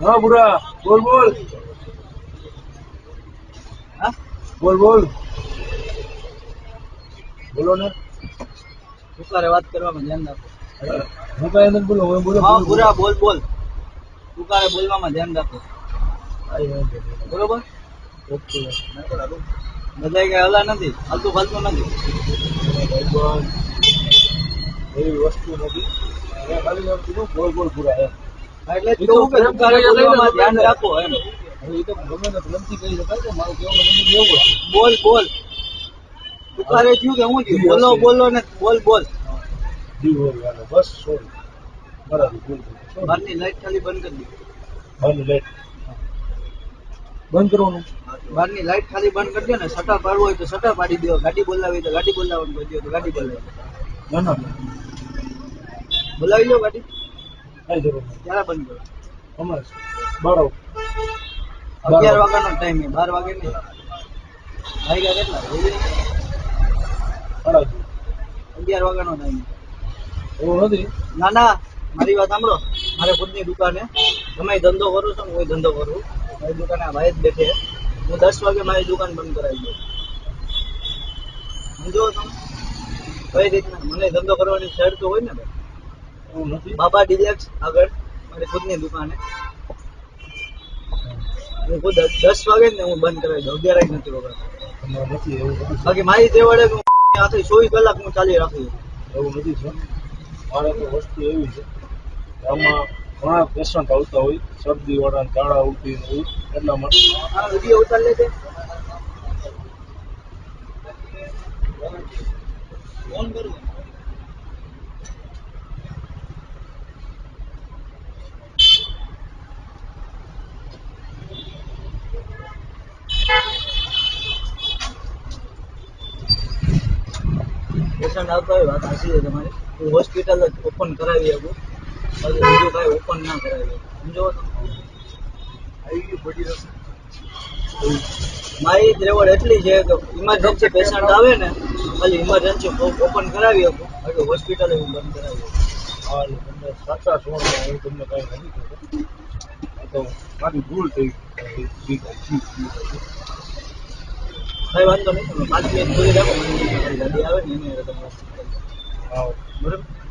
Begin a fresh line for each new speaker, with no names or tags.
हाँ बुरा बोल बोल
हाँ
बोल बोल बोलो ने
तुकारे बात કરવામાં ધ્યાન રાખો
હું કઈ નથી બોલો હું બોલો
હા પૂરા બોલ બોલ तुकारे બોલવામાં ધ્યાન રાખો બરોબર
ઓકે
બધા કઈ હલા નથી હાલતું ફાલતું નથી
એવી વસ્તુ નથી ખાલી એમ કીધું બોલ બોલ પૂરા એમ
એટલે જ કહું કે तुकारे બોલવામાં ધ્યાન રાખો એમ
હવે એ તો ગમે ને ગમતી કહી શકાય કે મારું કહેવાનું મતલબ એવો છે
બોલ બોલ तुकारे થયું કે હું થયું બોલો બોલો ને બોલ બોલ
જી બોલ વાલો બસ સોરી બરાબર બોલ બોલ
બહારની લાઈટ ખાલી બંધ કરી દો
બંધ લેટ બંધ કરવાનું
બહારની લાઈટ ખાલી બંધ કરી દો ને શટર પાડવું હોય તો શટર પાડી દો ગાડી બોલાવી હોય તો ગાડી બોલાવવાનું કહી દો તો ગાડી બોલાવી
ના ના
બોલાવી લો ગાડી
કઈ જરૂર નથી
ક્યારે બંધ કરો
અમારે બારો
11 વાગ્યાનો ટાઈમ છે 12 વાગે નહીં વાગ્યા કેટલા 11 વાગ્યાનો ટાઈમ
એવું નથી
ના ના મારી વાત સાંભળો મારે ખુદની દુકાને તમે ધંધો કરું છો હું ધંધો કરું મારી દુકાને આ ભાઈ જ બેઠે હું 10 વાગે મારી દુકાન બંધ કરાવી દઉં સમજો તમે કઈ રીતના મને ધંધો કરવાની શરત તો હોય ને ભાઈ
એવું નથી
બાબા ડિલેક્સ આગળ મારી ખુદની દુકાને હું ખુદ 10 વાગે ને હું બંધ કરાવી દઉં 11 જ નથી વગાડતો
તમારે નથી એવું નથી
બાકી મારી તે વડે હું આખી 24 કલાક હું ચાલી રાખી
એવું નથી સર મારે તો વસ્તુ એવી છે કે આમાં ઘણા પેશન્ટ આવતા હોય શરદી વાળા ઝાડા ઉલટી ને એવું એટલા માટે
આ વિડીયો ઉતાર લેજે ફોન કરું પેશન્ટ આવતા હોય વાત સાચી છે તમારી હું હોસ્પિટલ જ ઓપન કરાવી શકું બાકી બીજું કાંઈ ઓપન ના કરાવી શકું સમજો તમે
આવી બધી રસ
મારી ત્રેવડ એટલી છે કે ઇમરજન્સી પેશન્ટ આવે ને ખાલી ઇમરજન્સી ઓપન કરાવી શકું બાકી હોસ્પિટલ હું બંધ કરાવી શકું
હા એ તમને સાચા સોળમાં હું તમને કાંઈ નથી કહેતો આ તો મારી ભૂલ થઈ ગઈ
કઈ વાંધો નહીં તમે 5 મિનિટ જોઈ રાખો મને ગાડી આવે ને એને તમે
હા
બરાબર